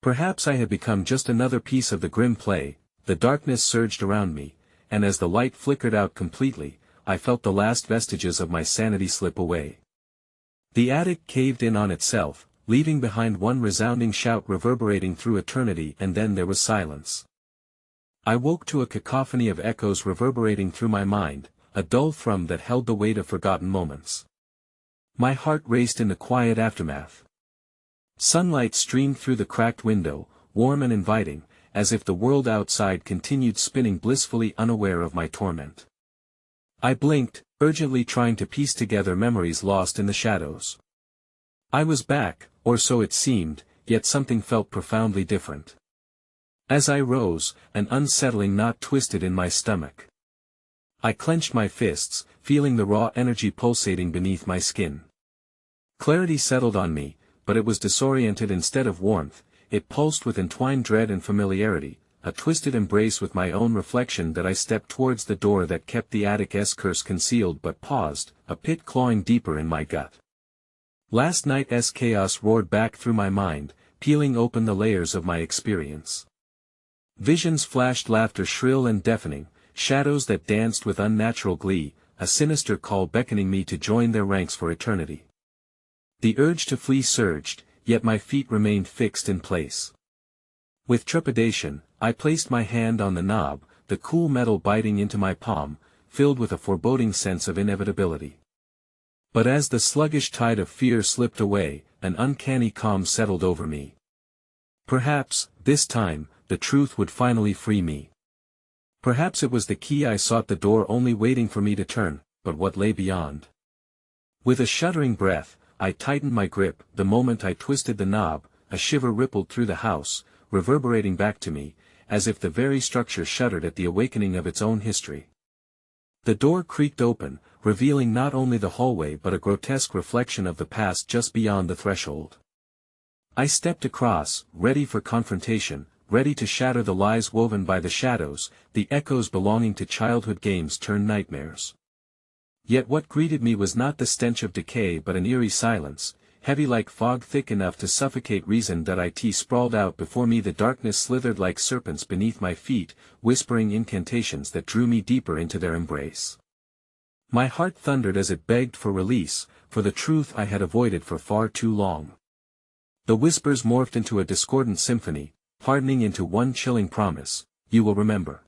Perhaps I had become just another piece of the grim play. The darkness surged around me, and as the light flickered out completely, I felt the last vestiges of my sanity slip away. The attic caved in on itself, leaving behind one resounding shout reverberating through eternity, and then there was silence. I woke to a cacophony of echoes reverberating through my mind, a dull thrum that held the weight of forgotten moments. My heart raced in the quiet aftermath. Sunlight streamed through the cracked window, warm and inviting, as if the world outside continued spinning blissfully unaware of my torment. I blinked, urgently trying to piece together memories lost in the shadows. I was back, or so it seemed, yet something felt profoundly different. As I rose, an unsettling knot twisted in my stomach. I clenched my fists, feeling the raw energy pulsating beneath my skin. Clarity settled on me, but it was disoriented instead of warmth. It pulsed with entwined dread and familiarity, a twisted embrace with my own reflection that I stepped towards the door that kept the attic's curse concealed but paused, a pit clawing deeper in my gut. Last night's chaos roared back through my mind, peeling open the layers of my experience. Visions flashed, laughter shrill and deafening, shadows that danced with unnatural glee, a sinister call beckoning me to join their ranks for eternity. The urge to flee surged, yet my feet remained fixed in place. With trepidation, I placed my hand on the knob, the cool metal biting into my palm, filled with a foreboding sense of inevitability. But as the sluggish tide of fear slipped away, an uncanny calm settled over me. Perhaps, this time, the truth would finally free me. Perhaps it was the key I sought, the door only waiting for me to turn, but what lay beyond? With a shuddering breath, I tightened my grip. The moment I twisted the knob, a shiver rippled through the house, reverberating back to me, as if the very structure shuddered at the awakening of its own history. The door creaked open, revealing not only the hallway but a grotesque reflection of the past just beyond the threshold. I stepped across, ready for confrontation, ready to shatter the lies woven by the shadows, the echoes belonging to childhood games turned nightmares. Yet what greeted me was not the stench of decay but an eerie silence, heavy like fog, thick enough to suffocate reason. It sprawled out before me, the darkness slithered like serpents beneath my feet, whispering incantations that drew me deeper into their embrace. My heart thundered as it begged for release, for the truth I had avoided for far too long. The whispers morphed into a discordant symphony, hardening into one chilling promise: you will remember.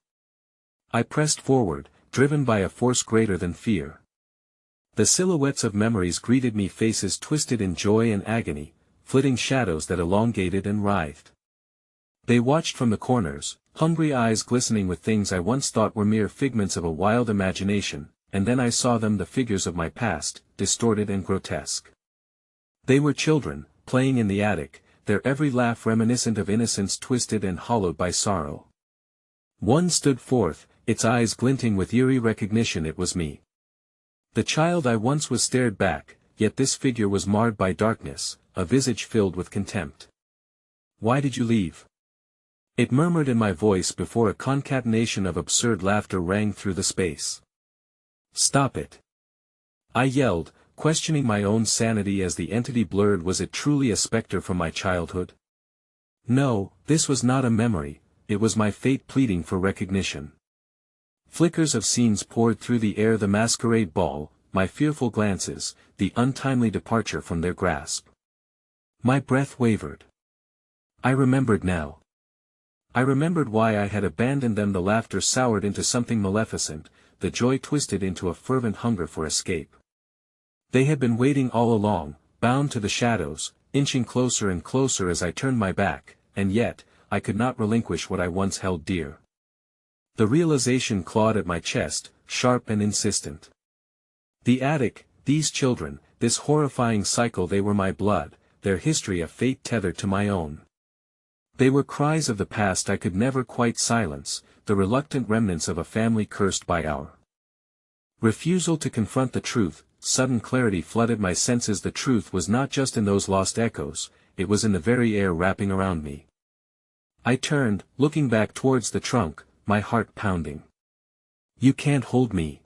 I pressed forward, driven by a force greater than fear. The silhouettes of memories greeted me, faces twisted in joy and agony, flitting shadows that elongated and writhed. They watched from the corners, hungry eyes glistening with things I once thought were mere figments of a wild imagination, and then I saw them, the figures of my past, distorted and grotesque. They were children, playing in the attic, their every laugh reminiscent of innocence twisted and hollowed by sorrow. One stood forth, its eyes glinting with eerie recognition. It was me. The child I once was stared back, yet this figure was marred by darkness, a visage filled with contempt. "Why did you leave?" it murmured in my voice before a concatenation of absurd laughter rang through the space. "Stop it!" I yelled, questioning my own sanity as the entity blurred. Was it truly a specter from my childhood? No, this was not a memory, it was my fate pleading for recognition. Flickers of scenes poured through the air: the masquerade ball, my fearful glances, the untimely departure from their grasp. My breath wavered. I remembered now. I remembered why I had abandoned them. The laughter soured into something maleficent, the joy twisted into a fervent hunger for escape. They had been waiting all along, bound to the shadows, inching closer and closer as I turned my back, and yet, I could not relinquish what I once held dear. The realization clawed at my chest, sharp and insistent. The attic, these children, this horrifying cycle, they were my blood, their history a fate tethered to my own. They were cries of the past I could never quite silence, the reluctant remnants of a family cursed by our refusal to confront the truth. Sudden clarity flooded my senses. The truth was not just in those lost echoes, it was in the very air wrapping around me. I turned, looking back towards the trunk, my heart pounding. "You can't hold me."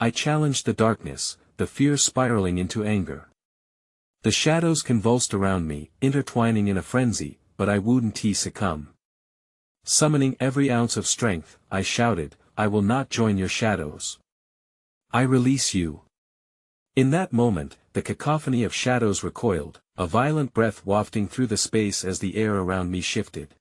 I challenged the darkness, the fear spiraling into anger. The shadows convulsed around me, intertwining in a frenzy, but I wouldn't succumb. Summoning every ounce of strength, I shouted, "I will not join your shadows. I release you." In that moment, the cacophony of shadows recoiled, a violent breath wafting through the space as the air around me shifted.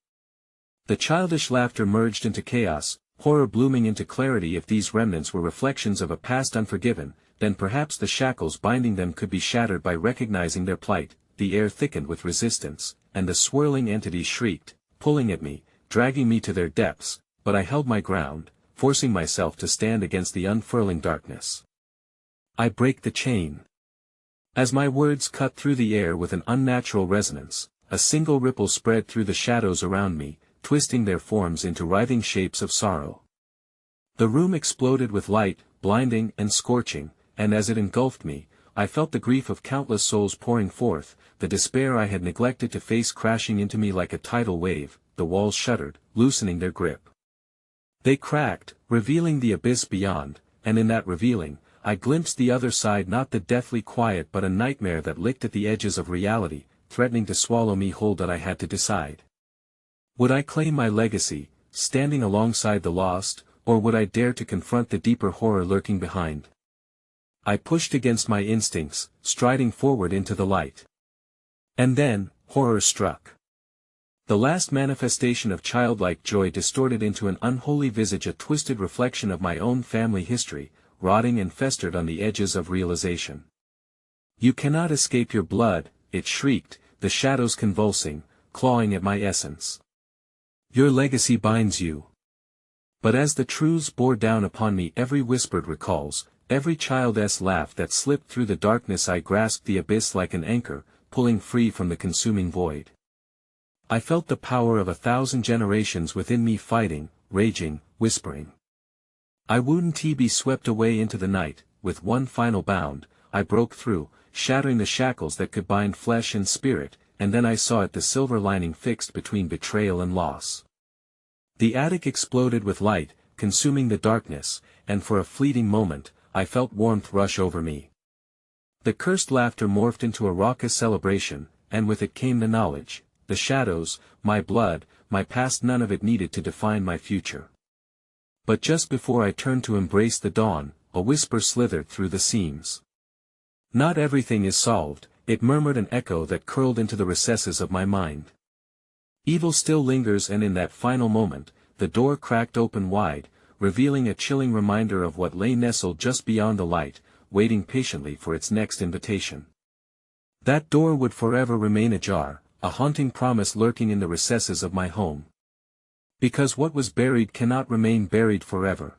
The childish laughter merged into chaos, horror blooming into clarity. If these remnants were reflections of a past unforgiven, then perhaps the shackles binding them could be shattered by recognizing their plight. The air thickened with resistance, and the swirling entities shrieked, pulling at me, dragging me to their depths, but I held my ground, forcing myself to stand against the unfurling darkness. I break the chain. As my words cut through the air with an unnatural resonance, a single ripple spread through the shadows around me, twisting their forms into writhing shapes of sorrow. The room exploded with light, blinding and scorching, and as it engulfed me, I felt the grief of countless souls pouring forth, the despair I had neglected to face crashing into me like a tidal wave. The walls shuddered, loosening their grip. They cracked, revealing the abyss beyond, and in that revealing, I glimpsed the other side, not the deathly quiet but a nightmare that licked at the edges of reality, threatening to swallow me whole. That I had to decide. Would I claim my legacy, standing alongside the lost, or would I dare to confront the deeper horror lurking behind? I pushed against my instincts, striding forward into the light. And then, horror struck. The last manifestation of childlike joy distorted into an unholy visage, a twisted reflection of my own family history, rotting and festered on the edges of realization. "You cannot escape your blood," it shrieked, the shadows convulsing, clawing at my essence. "Your legacy binds you." But as the truths bore down upon me, every whispered recalls, every child's laugh that slipped through the darkness, I grasped the abyss like an anchor, pulling free from the consuming void. I felt the power of 1,000 generations within me, fighting, raging, whispering. I wouldn't be swept away into the night. With one final bound, I broke through, shattering the shackles that could bind flesh and spirit, and then I saw it, the silver lining fixed between betrayal and loss. The attic exploded with light, consuming the darkness, and for a fleeting moment, I felt warmth rush over me. The cursed laughter morphed into a raucous celebration, and with it came the knowledge, the shadows, my blood, my past, none of it needed to define my future. But just before I turned to embrace the dawn, a whisper slithered through the seams. "Not everything is solved," it murmured, an echo that curled into the recesses of my mind. "Evil still lingers," and in that final moment, the door cracked open wide, revealing a chilling reminder of what lay nestled just beyond the light, waiting patiently for its next invitation. That door would forever remain ajar, a haunting promise lurking in the recesses of my home. Because what was buried cannot remain buried forever.